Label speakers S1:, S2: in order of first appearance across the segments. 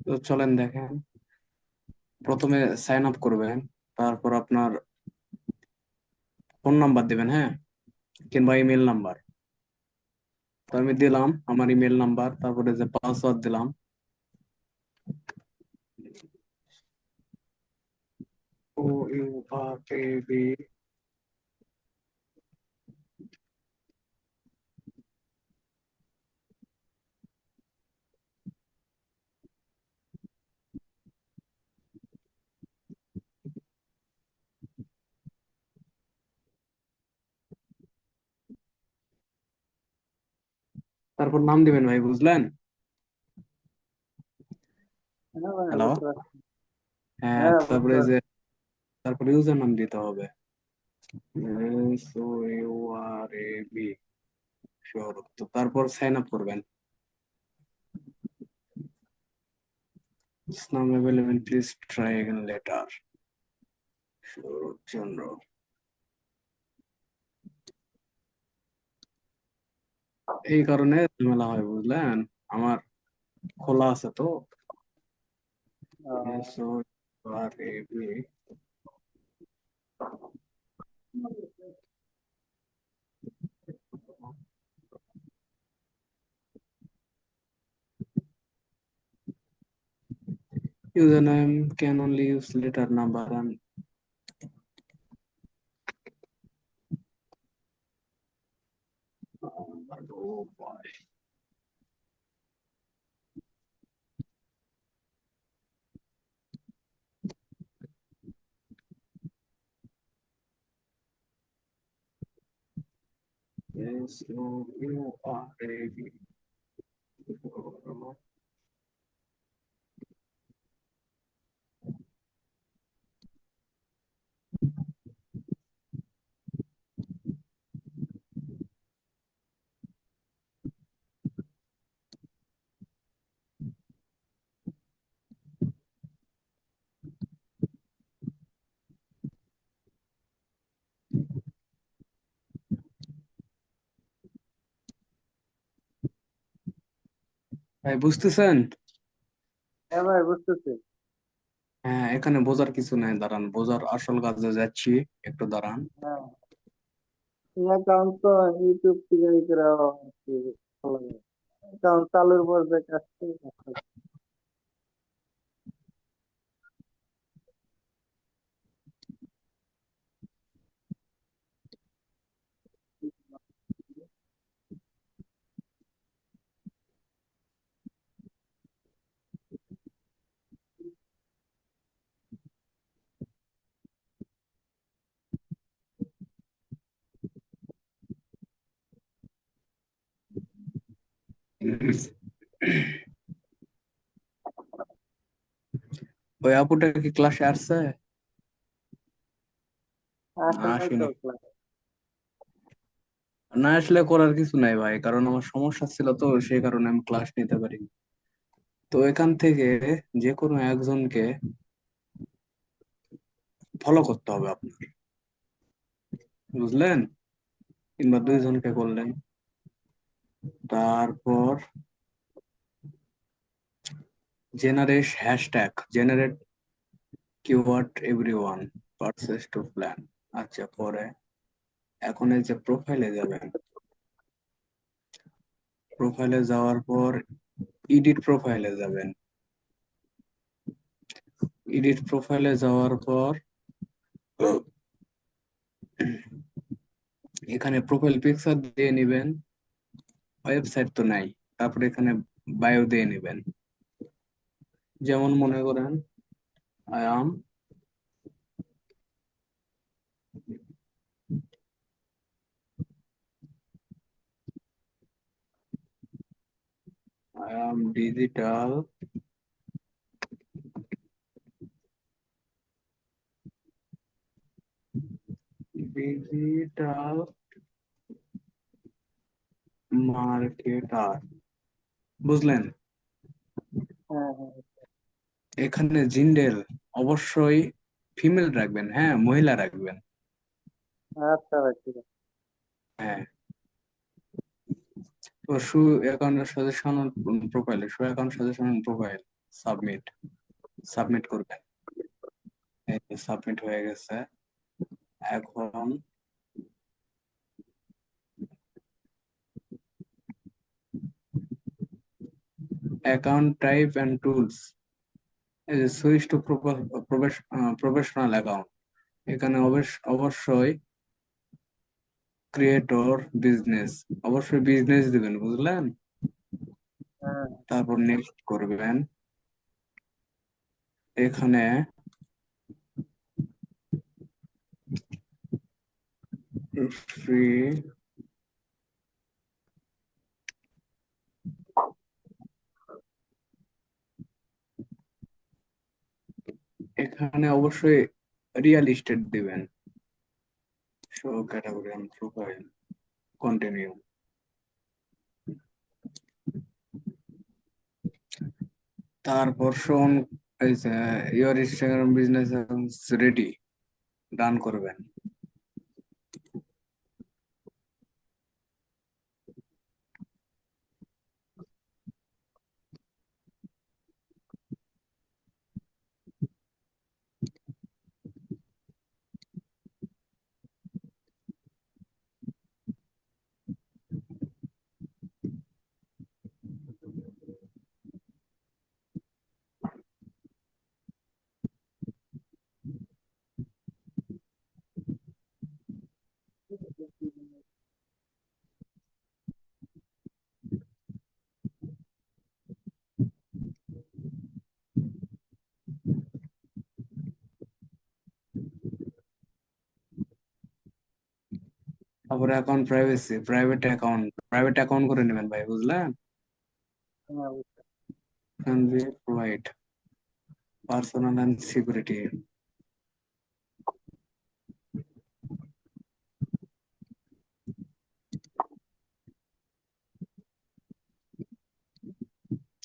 S1: তো চলেন দেখেন। প্রথমে সাইন আপ করবেন। তারপর আপনার ফোন নাম্বার দিবেন, হ্যাঁ, কিংবা ইমেল নাম্বার। তো আমি দিলাম আমার ইমেল নাম্বার, তারপরে যে পাসওয়ার্ড দিলাম। OURAB। তারপর নাম দিবেন ভাই, বুঝলেন?
S2: হ্যাঁ ভাই,
S1: হ্যালো।
S2: বুঝতে পারছি।
S1: হ্যাঁ,
S2: হ্যাঁ, বুঝতে
S1: তারপরে যে
S2: পারছি।
S1: তারপরে ইউজার নাম দিতে হবে। SOURAB। শিওর। তো তারপর সাইন আপ করবেন। নাম available, please try again later. Sharatchandra. এই কারণে ঝামেলা হয়, বুঝলেন? আমার খোলা আছে তো।
S2: আহ,
S1: SOURAB। Username can only use letter number and oh boy. SOURAB। ভাই বুঝতেছেন?
S2: হ্যাঁ ভাই, বুঝতেছি।
S1: হ্যাঁ, এখানে বোঝার কিছু নাই, দাঁড়ান, বোঝার আসল কাজে যাচ্ছি। একটু দাঁড়ান।
S2: হ্যাঁ, এই অ্যাকাউন্ট তো ইউটিউব থেকে ই করে আর কি খোলা যায়। অ্যাকাউন্ট চালুর পর যে কাজ করতে হয়।
S1: ওই আপুটা কি ক্লাসে আসছে?
S2: আসে
S1: না,
S2: নাই তো
S1: আসেনি।
S2: ক্লাস।
S1: না আসলে করার কিছু নাই ভাই, কারণ আমার সমস্যা ছিল তো, সেই কারণে আমি ক্লাস নিতে পারিনি। তো এখান থেকে যে কোনো একজনকে ফলো করতে হবে আপনার, বুঝলেন? কিংবা দুইজনকে করলেন। তারপর generate keyword everyone purchase to plan. আচ্ছা, পরে এখন এই যে প্রোফাইলে যাবেন। প্রোফাইলে যাওয়ার পর এডিট প্রোফাইলে যাবেন। এডিট প্রোফাইলে যাওয়ার পর এখানে প্রোফাইল পিকচার দিয়ে নেবেন। ওয়েবসাইট তো নাই। তারপরে এখানে বায়ো দিয়ে নেবেন। যেমন মনে করেন, I am I am digital digital marketer. বুঝলেন?
S2: হ্যাঁ হ্যাঁ।
S1: এখানে জিন্ডেল অবশ্যই ফিমেল রাখবেন, হ্যাঁ, মহিলা রাখবেন।
S2: আচ্ছা ভাই, ঠিক আছে।
S1: হ্যাঁ। তো শু account suggestion profile submit submit করবেন। এই সাবমিট হয়ে গেছে। এখন অ্যাকাউন্ট টাইপ এন্ড টুলস, এই যে সুইচ টু প্রফেশনাল অ্যাকাউন্ট, এখানে অবশ্যই ক্রিয়েটর বিজনেস, অবশ্যই বিজনেস দিবেন, বুঝলেন?
S2: হ্যাঁ।
S1: তারপর নেক্সট করবেন। এখানে ফ্রি, এখানে অবশ্যই রিয়েল এস্টেট দিবেন। Show category and profile, continue. তারপর শোন, এই যে your Instagram business ready, done করবেন। তারপরে অ্যাকাউন্ট প্রাইভেসি, প্রাইভেট অ্যাকাউন্ট করে নেবেন ভাই, বুঝলেন?
S2: হ্যাঁ,
S1: can be provide personal and security.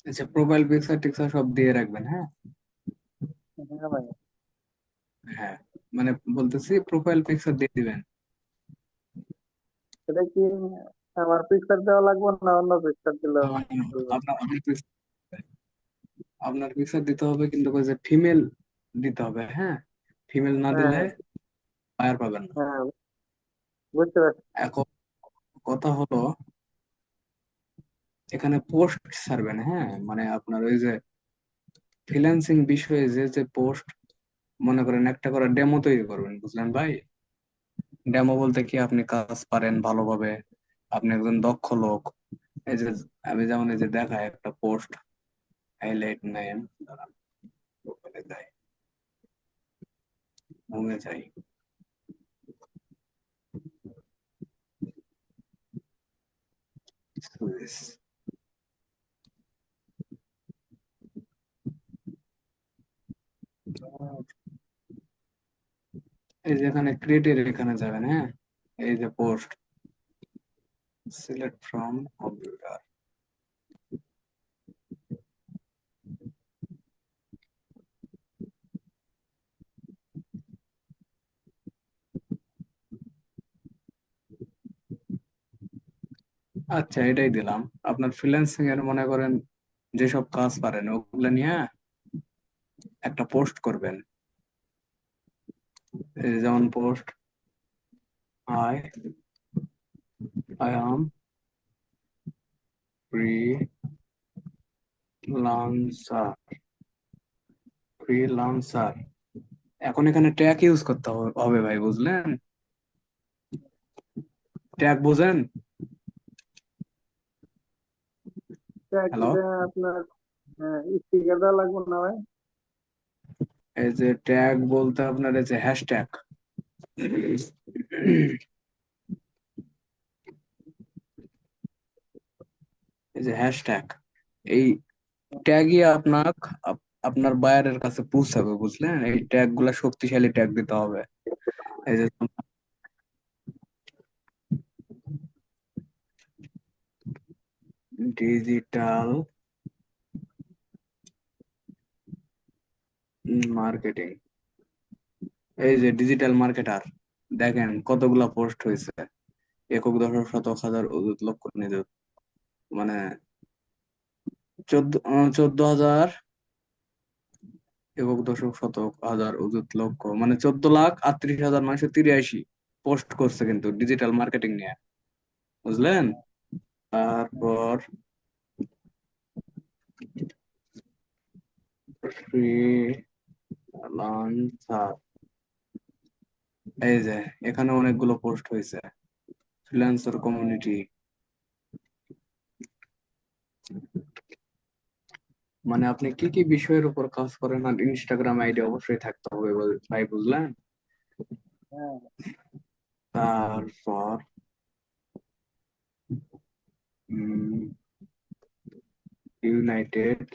S1: আচ্ছা, প্রোফাইল পিকচার টিকচার সব দিয়ে রাখবেন, হ্যাঁ।
S2: হ্যাঁ ভাই।
S1: হ্যাঁ, মানে বলতেছি প্রোফাইল পিকচার দিয়ে দিবেন।
S2: এটা কি আমার পিকচার দেওয়া লাগবে না অন্য পিকচার দিলেও
S1: হ্যাঁ,
S2: চলবে?
S1: আপনার পিকচার দিতে হবে, কিন্তু ওই যে ফিমেল দিতে হবে, হ্যাঁ। ফিমেল না
S2: হ্যাঁ
S1: দিলে
S2: হ্যাঁ।
S1: ফায়ার পাবেন না।
S2: হ্যাঁ, বুঝতে পারছি।
S1: এখন কথা হলো, এখানে পোস্ট ছাড়বেন, হ্যাঁ, মানে আপনার ওই যে ফ্রিল্যান্সিং বিষয়ে যে যে পোস্ট, মনে করেন একটা করে ডেমো তৈরি করবেন, বুঝলেন ভাই? ডেমো বলতে কি, আপনি কাজ পারেন ভালোভাবে, আপনি একজন দক্ষ লোক। এই যে আমি যেমন এই যে দেখায় একটা পোস্ট, হাইলাইট নেম, প্রোফাইলে যাই, হোমে যাই, সুইচ, এই যে এখানে ক্রিয়েটের এখানে যাবেন, হ্যাঁ। এই যে পোস্ট, সিলেক্ট ফ্রম কম্পিউটার। আচ্ছা, এটাই দিলাম। আপনার ফ্রিল্যান্সিং এর মনে করেন যেসব কাজ পারেন ওগুলো নিয়ে একটা পোস্ট করবেন। এই যেমন post, I I am freelancer, freelancer. এখন এখানে ট্যাগ ইউজ করতে হবে ভাই, বুঝলেন? ট্যাগ বুঝেন? হ্যালো,
S2: এটা আপনার স্টিকার দেওয়া লাগবে না ভাই?
S1: এই যে ট্যাগ বলতে আপনার এই যে হ্যাশট্যাগ, এই যে হ্যাশট্যাগ, এই ট্যাগই আপনার বায়ারের কাছে পৌঁছাবে, বুঝলেন? এই ট্যাগ গুলা শক্তিশালী ট্যাগ দিতে হবে। এই যে ডিজিটাল মার্কেটিং, এই যে ডিজিটাল মার্কেটার, দেখেন কতগুলা পোস্ট হয়েছে, একক দশক শতক হাজার অযুত লক্ষ নিযুত, মানে 14,000 একক দশক শতক হাজার অযুত লক্ষ, মানে 14,38,983 পোস্ট করছে কিন্তু ডিজিটাল মার্কেটিং নিয়ে, বুঝলেন? তারপর ফ্রিল্যান্সার, এই যে এখানে অনেকগুলো পোস্ট হয়েছে। ফ্রিল্যান্সার কমিউনিটি, মানে আপনি কি কি বিষয়ের উপর কাজ করেন, আর ইনস্টাগ্রাম আইডি অবশ্যই থাকতে হবে ভাই, বুঝলেন?
S2: হ্যাঁ।
S1: তারপর United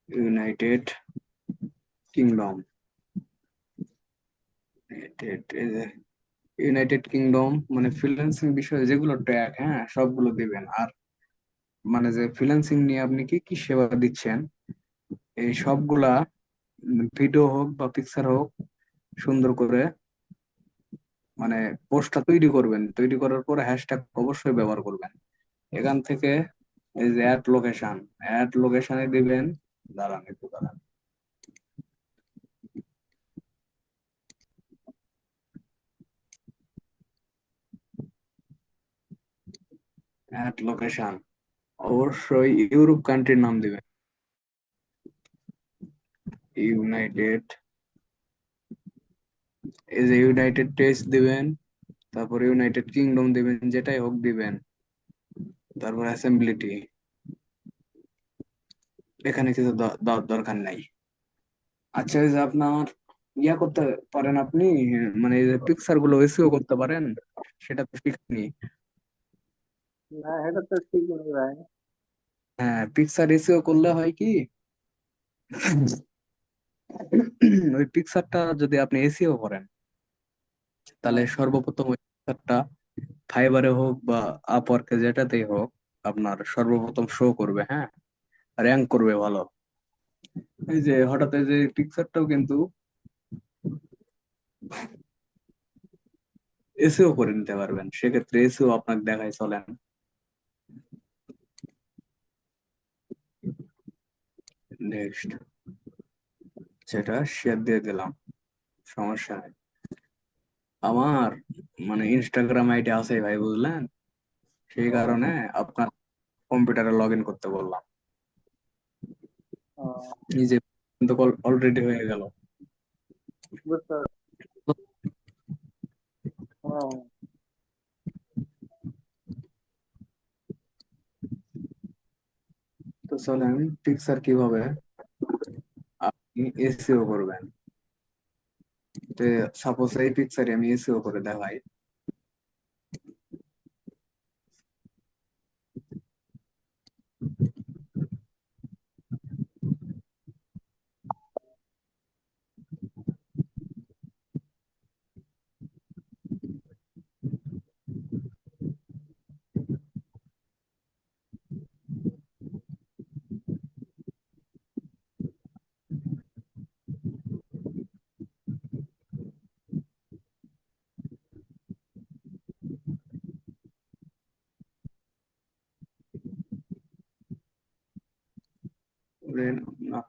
S1: United kingdom, United kingdom মানে ফ্রিল্যান্সিং বিষয়ে যেগুলো ট্যাগ, হ্যাঁ সবগুলো দিবেন। আর মানে যে ফ্রিল্যান্সিং নিয়ে আপনি কি কি সেবা দিচ্ছেন, এই সবগুলা ভিডিও হোক বা পিকচার হোক, সুন্দর করে মানে পোস্টটা তৈরি করবেন। তৈরি করার পর হ্যাশট্যাগ অবশ্যই ব্যবহার করবেন। এখান থেকে এই যে অ্যাড লোকেশনে দিবেন। দাঁড়ান একটু দাঁড়ান। অ্যাড লোকেশন অবশ্যই ইউরোপ কান্ট্রির নাম দিবেন। ইউনাইটেড, এই যে ইউনাইটেড স্টেটস দিবেন, তারপর ইউনাইটেড কিংডম দিবেন, যেটাই হোক দিবেন। তারপর অ্যাসেম্বলিটি, এখানে কিছু দেওয়ার দরকার নাই। আচ্ছা, এই যে আপনার ইয়া করতে পারেন আপনি, মানে এই যে পিকচার গুলো এসিও করতে পারেন, সেটা তো শিখনি।
S2: না, এটা তো ঠিক নেই ভাই।
S1: হ্যাঁ, পিকচার এসিও করলে হয় কি, ওই পিকচারটা যদি আপনি এসিও করেন, তাহলে
S2: হ্যাঁ।
S1: সর্বপ্রথম ওই পিকচারটা ফাইবারে হোক বা আপওয়ার্কে যেটাতেই হোক, আপনার সর্বপ্রথম শো করবে, হ্যাঁ, র্যাঙ্ক করবে ভালো। এই যে হঠাৎ এই যে পিকচারটাও কিন্তু এসিও করে নিতে পারবেন, সেক্ষেত্রে এসিও আপনাকে দেখায়, চলেন। নেক্সট, সেটা শেয়ার দিয়ে দিলাম, সমস্যা নেই। আমার মানে ইনস্টাগ্রাম আইডি আছে ভাই, বুঝলেন? সেই কারণে আপনার কম্পিউটারে লগ ইন করতে বললাম।
S2: ও,
S1: নিজে কিন্তু অলরেডি হয়ে গেল।
S2: বুঝতে পারছি। হ্যাঁ।
S1: তো চলেন, পিকচার কিভাবে আপনি এসিও করবেন। তো সাপোজ এই পিকচারে আমি এসিও করে দেখাই। না,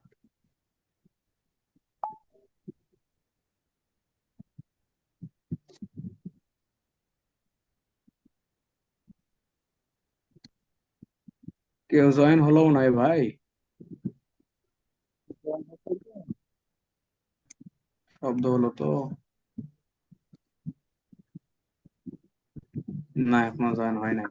S1: কেউ জয়েন হলো নয় ভাই, শব্দ হলো তো? না, এখনো জয়েন হয় না।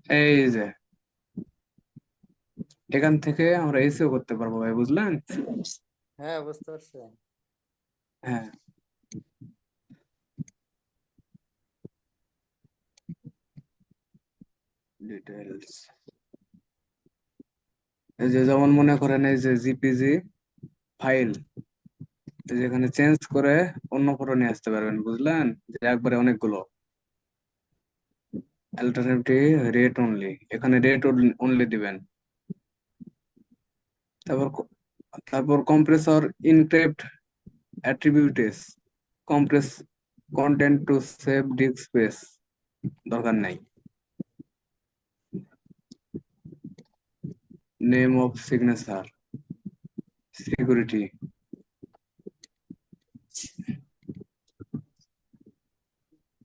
S1: এই যে এখান থেকে আমরা এসিও করতে পারবো ভাই, বুঝলেন?
S2: হ্যাঁ, বুঝতে পারছি।
S1: হ্যাঁ, ডিটেলস, এই যে যেমন মনে করেন এই যে জিপিজি ফাইল, এই যে এখানে চেঞ্জ করে অন্য ফটো নিয়ে আসতে পারবেন, বুঝলেন? যে একবারে অনেকগুলো অল্টারনেটিভ রেট অনলি, এখানে রেট অনলি দিবেন। তারপর তারপর compressor encrypt attributes, compress content to save disk space, দরকার নাই। Name of signature, security,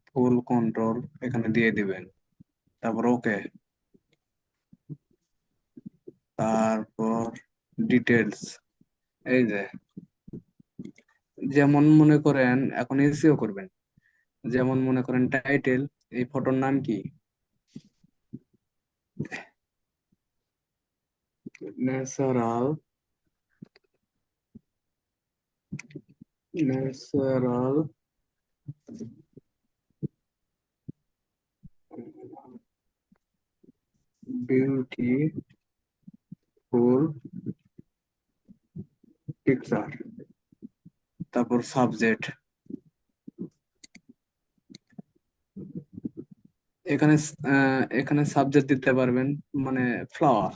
S1: full control এখানে দিয়ে দিবেন। তারপর ওকে, তারপর ডিটেলস, এই যে যেমন মনে করেন এখন এসিও করবেন, যেমন মনে করেন টাইটেল, এই ফটোর নাম কি? Natural, natural beautiful picture. তারপর সাবজেক্ট, এখানে এখানে সাবজেক্ট দিতে পারবেন, মানে ফ্লাওয়ার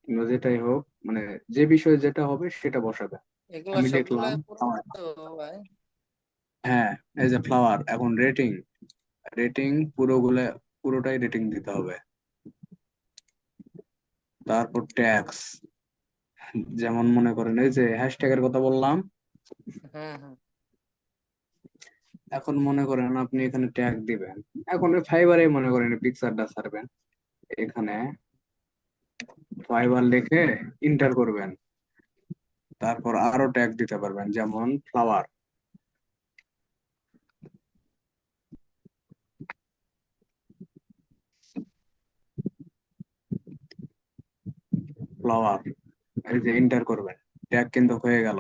S1: কিংবা যেটাই হোক, মানে যে বিষয়ে যেটা হবে সেটা বসাবে।
S2: এগুলা
S1: আমি
S2: সবগুলা
S1: লিখলাম
S2: করতে
S1: flower।
S2: হবে ভাই?
S1: হ্যাঁ, এই যে ফ্লাওয়ার, এখন রেটিং, রেটিং পুরোটাই রেটিং দিতে হবে। তারপর ট্যাক্স, যেমন মনে করেন এই যে হ্যাশট্যাগের কথা বললাম,
S2: হ্যাঁ, হ্যাঁ।
S1: এখন মনে করেন আপনি এখানে ট্যাগ দিবেন। এখন ফাইবারে মনে করেন পিকচারটা ছাড়বেন, এখানে ফাইবার লিখে ইন্টার করবেন। তারপর আরো ট্যাগ দিতে পারবেন, যেমন ফ্লাওয়ার, ফ্লাওয়ার, এই যে এন্টার করবেন, ট্যাগ কিন্তু হয়ে গেল।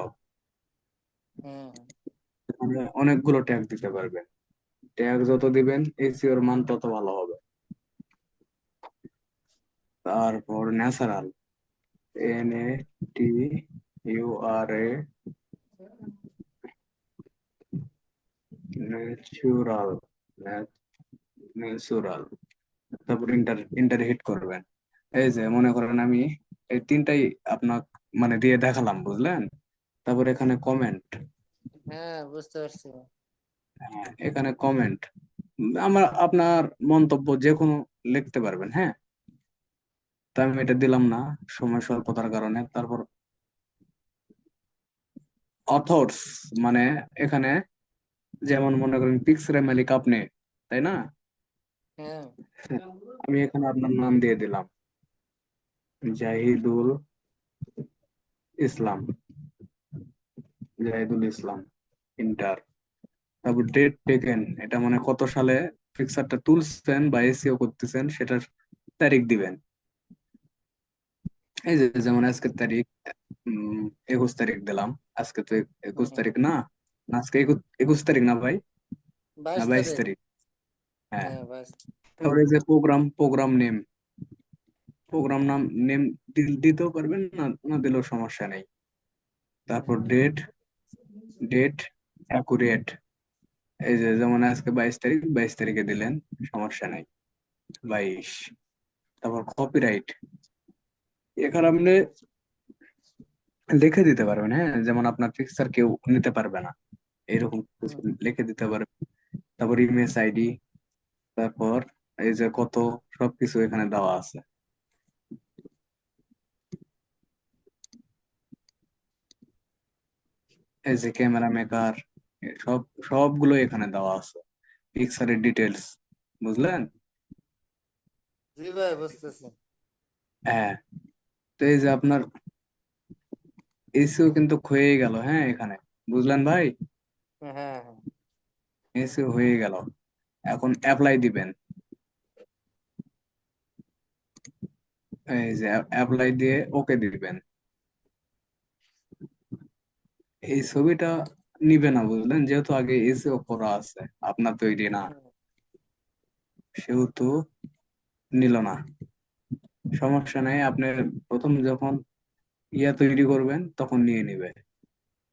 S2: হ্যাঁ,
S1: এখানে অনেকগুলো ট্যাগ দিতে পারবেন, ট্যাগ যত দিবেন এসইওর মান তত ভালো হবে। তারপর ন্যাচারাল, NATURA, ন্যাচুরাল, ন্যাচুরাল। তারপর ইন্টার ইন্টার হিট করবেন। এই যে মনে করেন আমি এই তিনটাই আপনার মানে দিয়ে দেখালাম, বুঝলেন? তারপর এখানে কমেন্ট,
S2: হ্যাঁ, বুঝতে পারছি।
S1: এখানে কমেন্ট, আমার আপনার মন্তব্য যে কোনো লিখতে পারবেন, হ্যাঁ। তো আমি এটা দিলাম না সময় স্বল্পতার কারণে। তারপর অথর্স, মানে এখানে যেমন মনে করেন পিক্সেল মালিক আপনি, তাই না?
S2: হ্যাঁ,
S1: আমি এখানে আপনার নাম দিয়ে দিলাম, জাহিদুল ইসলাম, জাহিদুল ইসলাম, ইন্টার। তারপর ডেট টেকেন, এটা মানে কত সালে পিকচারটা তুলছেন বা এসিও করতেছেন সেটার তারিখ দিবেন। এই যে যেমন আজকের তারিখ 21 তারিখ দিলাম। আজকে তো 21 তারিখ না, না, আজকে 21 তারিখ না ভাই, না
S2: 22 তারিখ।
S1: 22 তারিখ। হ্যাঁ,
S2: হ্যাঁ, 22।
S1: তারপরে এই যে প্রোগ্রাম নেম, প্রোগ্রাম নাম নেম দিতেও পারবেন, না না দিলেও সমস্যা নেই। তারপর ডেট, ডেট অ্যাকুরেট, এই যে যেমন আজকে 22 তারিখ, 22 তারিখে দিলেন, সমস্যা নাই, 22। তারপর কপিরাইট, এখানে আপনি লিখে দিতে পারবেন, হ্যাঁ, যেমন আপনার পিকচার কেউ নিতে পারবে না, এরকম কিছু
S2: হুম।
S1: লিখে দিতে পারবেন। তারপর ইমেজ আইডি, তারপর এই যে কত, সবকিছু এখানে দেওয়া আছে। এই যে ক্যামেরা মেকার, সব সবগুলো এখানে দেওয়া আছে, পিকচারের ডিটেলস, বুঝলেন?
S2: জি ভাই, বুঝতেছি।
S1: হ্যাঁ, তো এই যে আপনার এসিও কিন্তু হয়ে গেল, হ্যাঁ, এখানে, বুঝলেন ভাই?
S2: হ্যাঁ, হ্যাঁ।
S1: এসিও হয়ে গেল, এখন অ্যাপ্লাই দিবেন। এই যে অ্যাপ্লাই দিয়ে ওকে দিবেন। এই ছবিটা নিবে না বুঝলেন, যেহেতু আগে এসিও করা আছে, আপনার তৈরি না,
S2: হ্যাঁ
S1: সেহেতু নিল না। সমস্যা নাই, আপনি প্রথম যখন তৈরি করবেন তখন নিয়ে নিবে।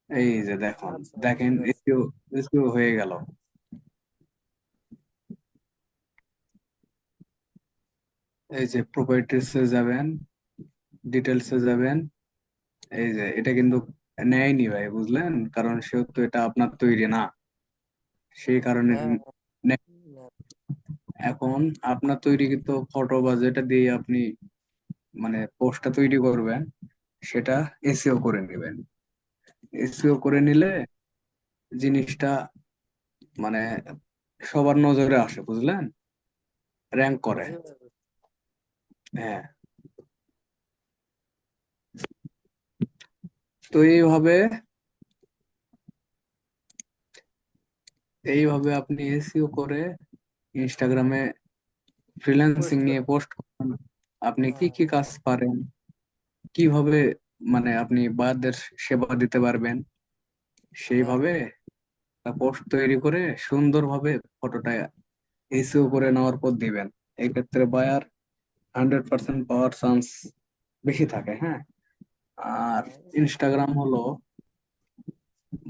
S1: এই যে দেখুন,
S2: আচ্ছা
S1: দেখেন
S2: ঠিক আছে।
S1: এসিও এসিও হয়ে গেল। এই যে প্রপার্টিসে যাবেন, ডিটেলসে যাবেন। এই যে এটা কিন্তু নেয়নি ভাই, বুঝলেন, কারণ সেহেতু এটা আপনার তৈরি না, সেই কারণে
S2: হ্যাঁ
S1: নেয়।
S2: হ্যাঁ,
S1: এখন আপনার তৈরিকৃত ফটো বা যেটা দিয়ে আপনি মানে পোস্টটা তৈরি করবেন, সেটা এসিও করে নেবেন। এসিও করে নিলে জিনিসটা মানে সবার নজরে আসে, বুঝলেন, র্যাঙ্ক করে।
S2: জি ভাই
S1: হ্যাঁ, তো এইভাবে আপনি এসিও করে ইনস্টাগ্রামে ফ্রিল্যান্সিং
S2: পোস্ট
S1: নিয়ে
S2: করবো।
S1: পোস্ট করুন। আপনি কি
S2: হ্যাঁ
S1: কি কাজ পারেন, কিভাবে মানে আপনি বায়ারদের সেবা দিতে পারবেন,
S2: হ্যাঁ
S1: সেইভাবে পোস্ট তৈরি করে সুন্দরভাবে ফটোটা এসিও করে নেওয়ার পর দিবেন। এই ক্ষেত্রে বায়ার 100% পাওয়ার চান্স বেশি থাকে। হ্যাঁ, আর
S2: হ্যাঁ
S1: ইনস্টাগ্রাম হলো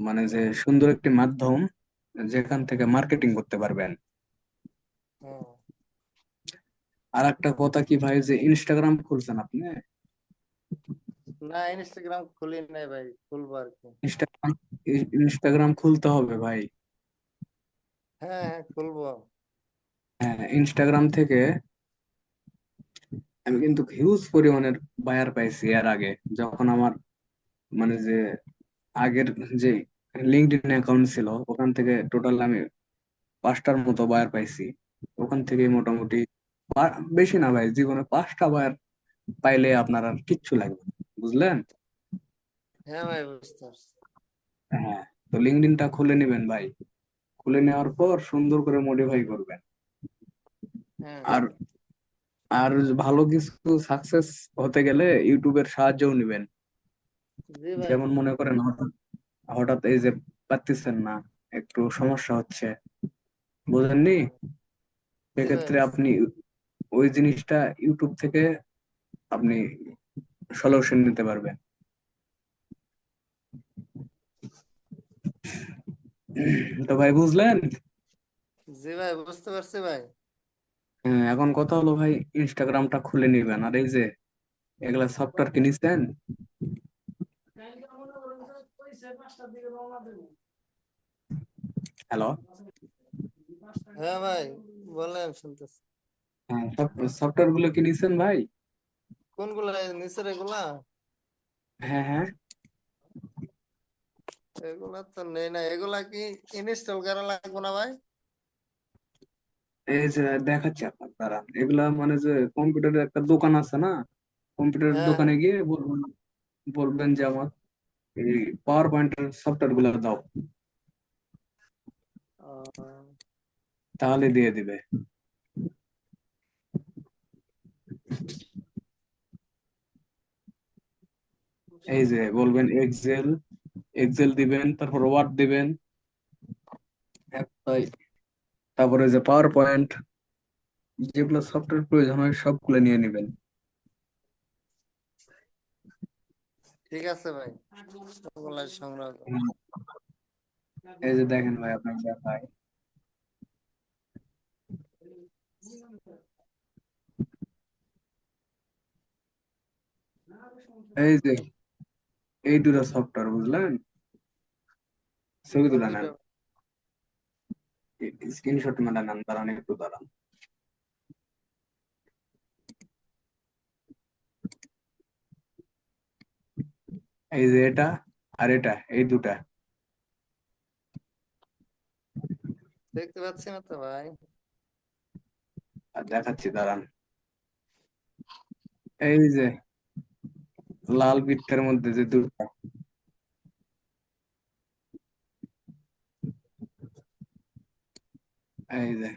S1: মানে যে সুন্দর একটি মাধ্যম, যেখান থেকে মার্কেটিং করতে পারবেন।
S2: হ্যাঁ।
S1: আর একটা কথা কি ভাই, যে ইনস্টাগ্রাম খুলছেন আপনি,
S2: না ইনস্টাগ্রাম খুলি নাই ভাই, খুলবো আর কি।
S1: ইনস্টাগ্রাম ইনস্টাগ্রাম খুলতে হবে ভাই।
S2: হ্যাঁ হ্যাঁ খুলবো।
S1: হ্যাঁ, ইনস্টাগ্রাম থেকে আমি কিন্তু হিউজ পরিমাণের বায়ার পাইছি এর আগে, যখন আমার মানে যে আগের যে লিঙ্কডইন অ্যাকাউন্ট ছিল, ওখান থেকে টোটাল আমি 5টার মতো বায়ার পাইছি। ওখান থেকে মোটামুটি বেশি না ভাই, জীবনে 5টা বায়ার পাইলে আপনার আর কিচ্ছু লাগবে না, বুঝলেন।
S2: হ্যাঁ ভাই বুঝতে পারছি।
S1: হ্যাঁ, তো লিঙ্কডইনটা খুলে নেবেন ভাই। খুলে নেওয়ার পর সুন্দর করে মডিফাই করবেন।
S2: হ্যাঁ
S1: আর আর ভালো কিছু সাকসেস হতে গেলে ইউটিউবের সাহায্যও নেবেন।
S2: জি ভাই।
S1: যেমন মনে করেন হঠাৎ হঠাৎ এই যে পারতেছেন না, একটু সমস্যা হচ্ছে, বুঝেননি,
S2: হ্যাঁ জি ভাই
S1: সেক্ষেত্রে
S2: বুঝতে
S1: আপনি ওই জিনিসটা ইউটিউব থেকে আপনি সলিউশন নিতে পারবেন। তো ভাই বুঝলেন।
S2: জি ভাই বুঝতে পারছি ভাই।
S1: হ্যাঁ, এখন কথা হলো ভাই, ইনস্টাগ্রামটা খুলে নিবেন। আর এই যে এগুলা সফটওয়্যার কিনেছেন। হ্যালো।
S2: হ্যাঁ ভাই বলেন শুনতেছি।
S1: হ্যাঁ, সফটওয়্যার গুলো কিনেছেন ভাই।
S2: কোনগুলা নিচের এগুলা?
S1: হ্যাঁ হ্যাঁ,
S2: এগুলা তো নেই না, এগুলা কি ইনস্টল করা লাগবে না ভাই?
S1: এই যে দেখাচ্ছি আপনার দ্বারা, এগুলা মানে যে কম্পিউটারের একটা দোকান আছে না, কম্পিউটারের
S2: হ্যাঁ
S1: দোকানে
S2: হ্যাঁ।
S1: গিয়ে বলবেন, বলবেন যে আমার এই পাওয়ার পয়েন্টের সফটওয়্যার গুলো দাও,
S2: আহ,
S1: তাহলে দিয়ে দিবে। এই যে বলবেন এক্সেল, এক্সেল দিবেন, তারপর ওয়ার্ড দিবেন, তাই তারপরে যে পাওয়ার পয়েন্ট, যেগুলো সফটওয়্যার প্রয়োজন হয় সবগুলো নিয়ে নেবেন।
S2: ঠিক আছে ভাই, ওগুলা সংগ্রহ করো।
S1: হুম, এই যে দেখেন ভাই, আপনাকে দেখাই। এই যে এই দুটো সফটওয়্যার, বুঝলেন, ছবি
S2: কোন
S1: তুলে নেন,
S2: দুইটা?
S1: স্ক্রিনশট মেরে নেন, দাঁড়ান একটু দাঁড়ান। এই যে এটা আর এটা, এই দুটা।
S2: দেখতে পাচ্ছি না তো ভাই।
S1: আর দেখাচ্ছি, দাঁড়ান। এই যে লাল বৃত্তের মধ্যে যে দুটা, এই যে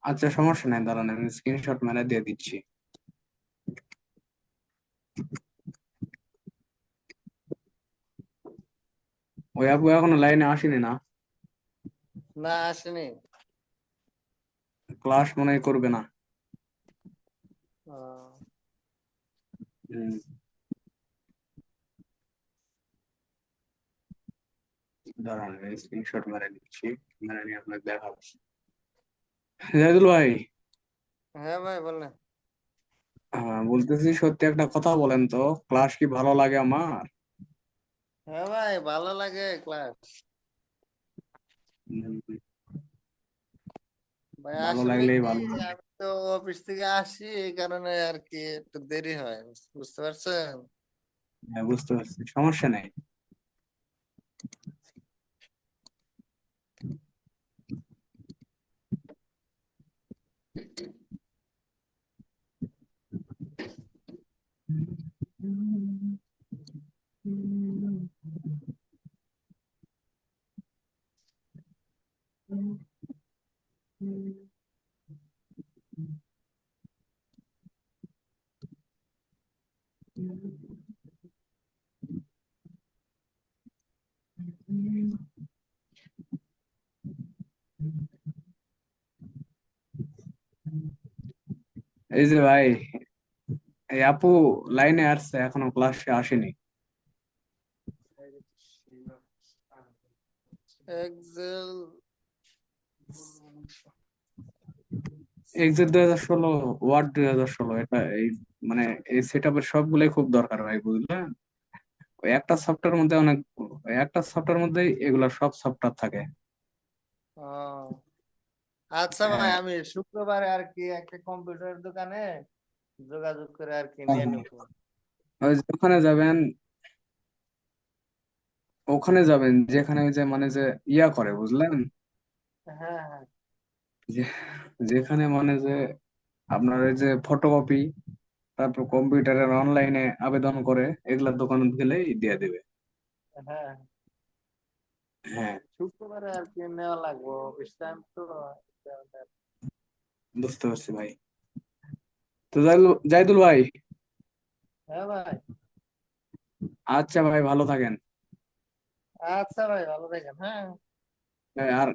S1: আচ্ছা, সমস্যা নাই, দাঁড়ান আমি স্ক্রিনশট মেরে দিয়ে দিচ্ছি। ওই আপু এখনো লাইনে আসেনি না?
S2: না, আসেনি।
S1: ক্লাস মনে হয় করবে না।
S2: আহ,
S1: হুম, দাঁড়ান স্ক্রিনশট মেরে দিচ্ছি, মেরে নিয়ে আপনাকে দেখাচ্ছি। জাহিদুল ভাই,
S2: হ্যাঁ ভাই, বলেন।
S1: বলতেছি সত্যি একটা কথা বলেন তো, ক্লাস কি ভালো লাগে আমার?
S2: হ্যাঁ ভাই, ভালো লাগে ক্লাস।
S1: হুম,
S2: ভাই
S1: ভালো
S2: আসলে
S1: লাগলেই
S2: কি,
S1: ভালো লাগে।
S2: আমি তো অফিস থেকে আসি, এই কারণে আর কি একটু দেরি হয়, বুঝতে পারছেন।
S1: হ্যাঁ, বুঝতে পারছি, সমস্যা নেই। এই যে ভাই, এই আপু লাইনে আসছে, এখনো ক্লাসে আসেনি।
S2: এক্সেল।
S1: এক্সিট 2016, ওয়ার্ড 2016, এটা এই মানে এই সেট আপের সবগুলোই খুব দরকার ভাই, বুঝলেন? ওই একটা সফটওয়্যার মধ্যে অনেক, ওই একটা সফটওয়্যার মধ্যেই এগুলা সব সফটওয়্যার থাকে।
S2: ও, আচ্ছা ভাই,
S1: হ্যাঁ,
S2: আমি শুক্রবারে আর কি একটা কম্পিউটার দোকানে যোগাযোগ করে আর কি
S1: হ্যাঁ,
S2: নিয়ে
S1: হ্যাঁ।
S2: নেবো।
S1: ওই যে ওখানে যাবেন, ওখানে যাবেন যেখানে ওই যে মানে যে ইয়া করে, বুঝলেন?
S2: হ্যাঁ, হ্যাঁ,
S1: যে যেখানে মানে যে আপনার ওই যে ফটোকপি, তারপর কম্পিউটারের অনলাইনে আবেদন করে, এগুলা দোকানে গেলেই দিয়ে দিবে।
S2: হ্যাঁ।
S1: হ্যাঁ,
S2: শুক্রবারে আর কি নেওয়া লাগবো, অফিস টাইম তো।
S1: বুঝতে পারছি ভাই। তো জাইদুল ভাই,
S2: হ্যাঁ ভাই।
S1: আচ্ছা ভাই, ভালো থাকেন।
S2: আচ্ছা ভাই, ভালো থাকেন। হ্যাঁ।
S1: হ্যাঁ, আর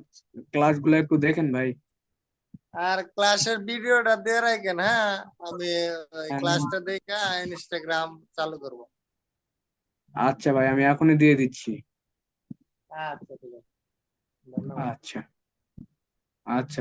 S1: ক্লাস গুলো একটু দেখেন ভাই।
S2: আর ক্লাসের ভিডিওটা দিয়ে রাখেন, হ্যাঁ। আমি ওই
S1: হ্যাঁ,
S2: ক্লাসটা দেখে ইনস্টাগ্রাম চালু করব।
S1: আচ্ছা ভাই, আমি এখনই দিয়ে দিচ্ছি।
S2: আচ্ছা, ঠিক আছে। ধন্যবাদ।
S1: আচ্ছা, আচ্ছা।